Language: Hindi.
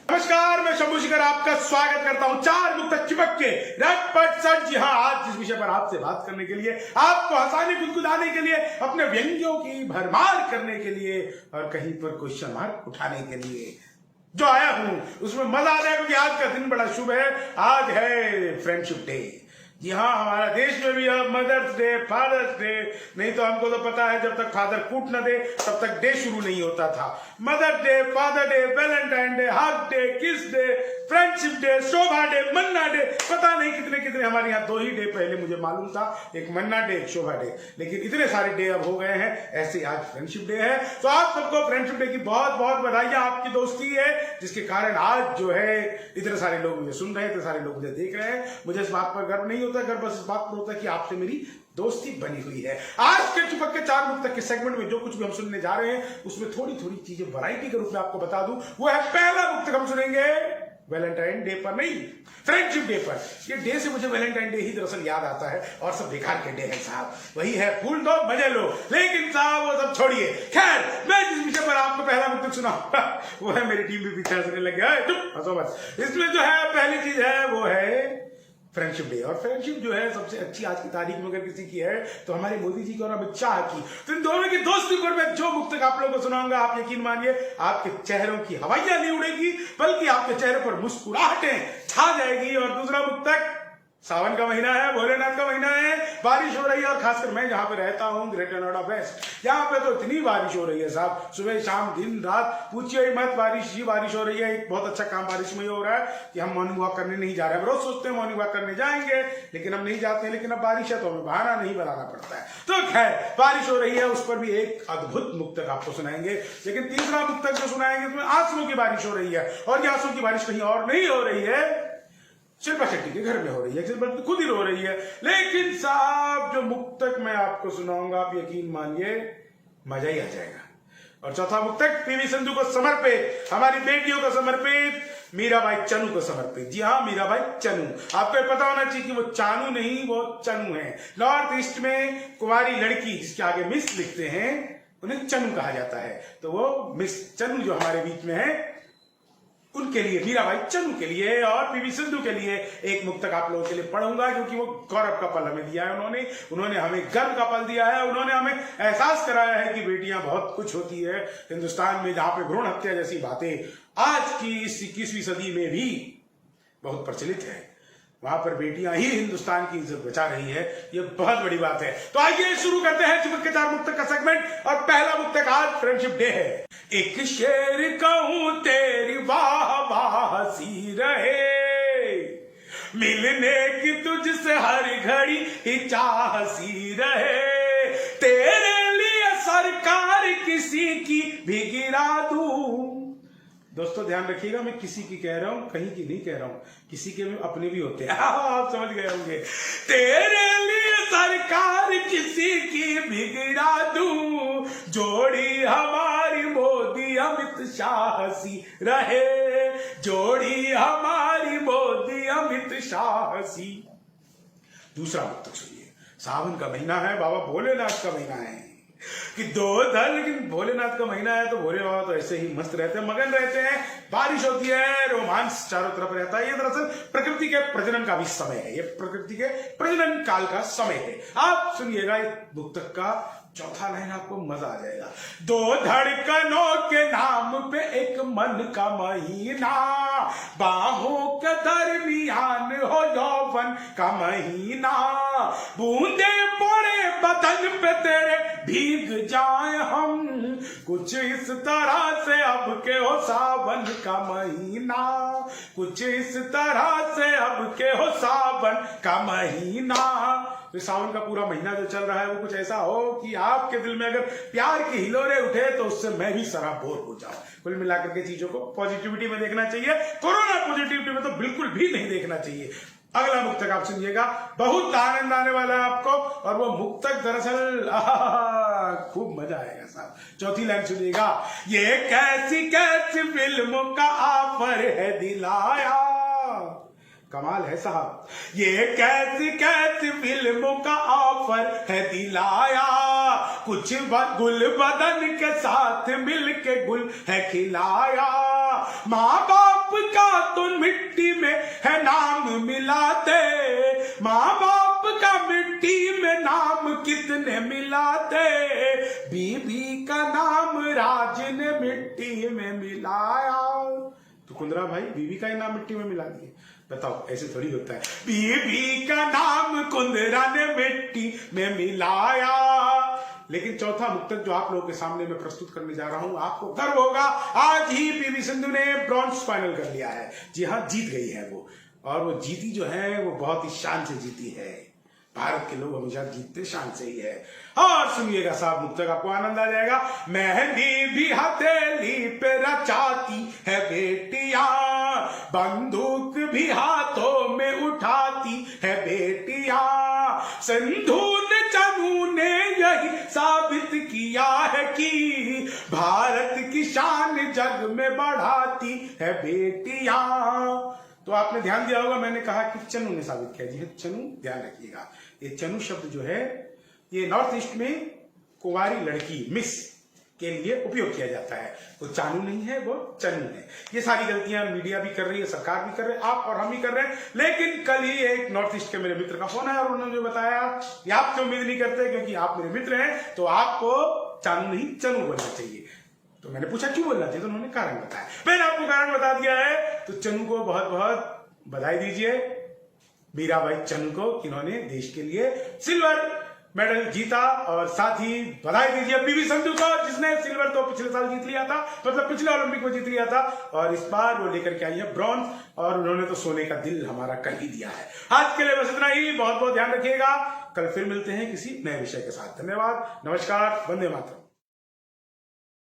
नमस्कार, मैं शंभू शिखर आपका स्वागत करता हूं चार मुक्त चिपक के रटपट सट। जी हाँ, आज जिस विषय पर आपसे बात करने के लिए, आपको हंसाने गुदगुदाने के लिए, अपने व्यंग्यों की भरमार करने के लिए और कहीं पर क्वेश्चन मार्क उठाने के लिए जो आया हूं, उसमें मजा आ रहा है क्योंकि आज का दिन बड़ा शुभ है। आज है फ्रेंडशिप डे। जी हाँ, हमारा देश में भी अब मदर्स डे, फादर्स डे, नहीं तो हमको तो पता है जब तक फादर कूट न दे तब तक डे शुरू नहीं होता था। Mother day, father day, Valentine day, hug day, किस डे, फ्रेंडशिप डे, शोभा डे, मन्ना डे, पता नहीं कितने कितने। हमारे यहाँ 2 ही डे पहले मुझे मालूम था, एक मन्ना डे, एक शोभा डे, लेकिन इतने सारे डे अब हो गए हैं। ऐसे आज फ्रेंडशिप डे है, तो आप सबको फ्रेंडशिप डे की बहुत बहुत बधाइयां। आपकी दोस्ती है जिसके कारण आज जो है इतने सारे लोग मुझे सुन रहे हैं, इतने सारे लोग मुझे देख रहे हैं। मुझे इस बात पर गर्व नहीं होता, गर्व बस इस बात पर होता है कि आपसे मेरी दोस्ती बनी हुई है। आज के चिपक के चार मुक्त के सेगमेंट में जो कुछ भी हम सुनने जा रहे हैं उसमें थोड़ी थोड़ी चीजें वैरायटी के रूप में आपको बता दूं। वो है पहला मुक्त हम सुनेंगे वैलेंटाइन डे पर नहीं, फ्रेंडशिप डे पर। ये डे से मुझे वैलेंटाइन डे ही दरअसल याद आता है और सब बेकार के डे है साहब। वही है फूल दो मजे लो, लेकिन साहब वो सब छोड़िए। खैर, मैं जिस विषय पर आपको पहला मुक्त सुनाऊंगा वो है, मेरी टीम भी पीछे हंसने लग गया है, चुप हंसो मत। इसमें जो है पहली चीज है वो है फ्रेंडशिप डे। और फ्रेंडशिप जो है सबसे अच्छी आज की तारीख में अगर किसी की है तो हमारे मोदी जी की और अमित शाह की। तो इन दोनों की दोस्ती पर मैं जो मुक्तक आप लोगों को सुनाऊंगा, आप यकीन मानिए आपके चेहरों की हवाइयां नहीं उड़ेगी, बल्कि आपके चेहरे पर मुस्कुराहटें छा जाएगी। और दूसरा मुक्तक, सावन का महीना है, भोलेनाथ का महीना है, बारिश हो रही है, और खासकर मैं जहां पे रहता हूं ग्रेटर नोएडा वेस्ट, यहाँ पे तो इतनी बारिश हो रही है साहब, सुबह शाम दिन रात, पूछिए ही मत, बारिश ही बारिश हो रही है। एक बहुत अच्छा काम बारिश में हो रहा है कि हम मॉर्निंग वॉक करने नहीं जा रहे हैं। रोज सोचते हैं मॉर्निंग वॉक करने जाएंगे, लेकिन हम नहीं जाते हैं। लेकिन अब बारिश है तो हमें बहाना नहीं बनाना पड़ता है। तो खैर, बारिश हो रही है, उस पर भी एक अद्भुत मुक्तक आपको सुनाएंगे। लेकिन तीसरा मुक्तक जो सुनाएंगे उसमें आंसुओं की बारिश हो रही है, और ये आंसुओं की बारिश कहीं और नहीं हो रही है, शिल्पा शेट्टी के घर में हो रही है। शिल्पा खुद ही रो रही है। लेकिन साहब जो मुक्तक मैं आपको सुनाऊंगा, आप यकीन मानिए मजा ही आ जाएगा। और चौथा मुक्तक पीवी संधू को समर्पित, हमारी बेटियों को समर्पित, मीराबाई चनू को समर्पित। जी हाँ, मीराबाई चनू। आपको पता होना चाहिए कि वो चानू नहीं, वो चनू है। नॉर्थ ईस्ट में कुमारी लड़की जिसके आगे मिस लिखते हैं उन्हें चनू कहा जाता है। तो वो मिस चनू जो हमारे बीच में है, उनके लिए, मीराबाई चनू के लिए और पीवी सिंधु के लिए एक मुक्तक आप लोगों के लिए पढ़ूंगा, क्योंकि वो गौरव का पल हमें दिया है। उन्होंने हमें गर्व का पल दिया है। उन्होंने हमें एहसास कराया है कि बेटियां बहुत कुछ होती है हिंदुस्तान में, जहां पे भ्रूण हत्या जैसी बातें आज की इस 21वीं सदी में भी बहुत प्रचलित है, वहां पर बेटियां ही हिंदुस्तान की इज्जत बचा रही है। ये बहुत बड़ी बात है। तो आइए शुरू करते हैं चिपक के चार मुक्तक का सेगमेंट। और पहला मुक्तक आज फ्रेंडशिप डे है। एक शेर कहूं तेरी वाह वाह सी रहे, मिलने की तुझसे हर घड़ी ही चाह सी रहे, तेरे लिए सरकार किसी की भी गिरा दूं। दोस्तों ध्यान रखिएगा, मैं किसी की कह रहा हूं, कहीं की नहीं कह रहा हूं, किसी के अपने भी होते हैं, आप समझ गए होंगे। तेरे लिए सरकार किसी की भी गिरा दूं, जोड़ी हमारी मोदी अमित शाह सी रहे, जोड़ी हमारी मोदी अमित शाह सी। दूसरा मुक्तक सुनिए। सावन का महीना है, बाबा भोलेनाथ का महीना है कि दो धर, लेकिन भोलेनाथ का महीना है तो भोले बाबा तो ऐसे ही मस्त रहते हैं, मगन रहते हैं, बारिश होती है, रोमांस चारों तरफ रहता है। ये दरअसल प्रकृति के प्रजनन का भी समय है, ये प्रकृति के प्रजनन काल का समय है। आप सुनिएगा इस मुक्तक का चौथा लाइन, आपको मजा आ जाएगा। दो धड़कनों के नाम पे एक मन का महीना, बाहों के दरमियान हो यौवन का महीना, बूंदे पड़े बदन पे तेरे भीग जाए हम, कुछ इस तरह से अब के हो सावन का महीना, कुछ इस तरह से अब के हो सावन का महीना। तो सावन का पूरा महीना जो चल रहा है वो कुछ ऐसा हो कि आपके दिल में अगर प्यार की हिलोरे उठे तो उससे मैं भी सराबोर हो जाऊं। कुल मिलाकर के चीजों को पॉजिटिविटी में देखना चाहिए, कोरोना पॉजिटिविटी में तो बिल्कुल भी नहीं देखना चाहिए। अगला मुक्तक आप सुनिएगा, बहुत आनंद आने वाला है आपको। और वो मुक्तक दरअसल खूब मजा आएगा साहब। चौथी लाइन सुनिएगा। ये कैसी कैसी फिल्मों का ऑफर है दिलाया, कमाल है साहब। ये कैसी कैसी फिल्मों का ऑफर है दिलाया, कुछ गुल बदन के साथ मिलके गुल है खिलाया, माँ बाप का तो मिट्टी में है नाम मिलाते, माँ बाप का मिट्टी में नाम कितने मिलाते, बीबी का नाम राज ने मिट्टी में मिलाया। तो कुंदरा भाई बीबी का ही नाम मिट्टी में मिला दिए, बताओ ऐसे थोड़ी होता है। बीबी का नाम कुंदरा ने मिट्टी में मिलाया। लेकिन चौथा मुक्तक जो आप लोगों के सामने मैं प्रस्तुत करने जा रहा हूं, आपको गर्व होगा, आज ही पीवी सिंधु ने ब्रॉन्ज फाइनल कर लिया है। जी हाँ, जीत गई है वो, और वो जीती जो है वो बहुत ही शान से जीती है। भारत के लोग हमेशा जीतते शान से ही है। और सुनिएगा साहब मुक्तक, आपको आनंद आ जाएगा। मेहंदी भी हथेली पे रचाती है बेटियां, बंदूक भी हाथों में उठाती है बेटियां, सिंधु ने चनू ने यही साबित किया है कि भारत की शान जग में बढ़ाती है बेटियां। तो आपने ध्यान दिया होगा, मैंने कहा कि चनू ने साबित किया। जी है, चनू, ध्यान रखिएगा। ये चनू शब्द जो है ये नॉर्थ ईस्ट में कुंवारी लड़की, मिस के लिए उपयोग किया जाता है। वो चानू नहीं है, वो चनू है। ये सारी गलतियां मीडिया भी कर रही है, सरकार भी कर रही है, आप और हम ही कर रहे हैं। लेकिन कल ही एक नॉर्थ ईस्ट के मेरे मित्र का फोन आया और उन्होंने जो बताया कि आपसे उम्मीद नहीं करते क्योंकि आप मेरे मित्र हैं, तो आपको चानू नहीं चनू बोलना चाहिए। तो मैंने पूछा क्यों बोलना चाहिए, तो उन्होंने कारण बताया। मैंने आपको कारण बता दिया है। तो चनू को बहुत बहुत बधाई दीजिए, मीराबाई चनू को, इन्होंने देश के लिए सिल्वर मेडल जीता। और साथ ही बधाई दीजिए पीवी सिंधु को, जिसने सिल्वर तो पिछले साल जीत लिया था, मतलब पिछले ओलंपिक में जीत लिया था, और इस बार वो लेकर के आई है ब्रॉन्ज, और उन्होंने तो सोने का दिल हमारा कर ही दिया है। आज के लिए बस इतना ही। बहुत बहुत ध्यान रखिएगा। कल फिर मिलते हैं किसी नए विषय के साथ। धन्यवाद, नमस्कार, वंदे मातरम।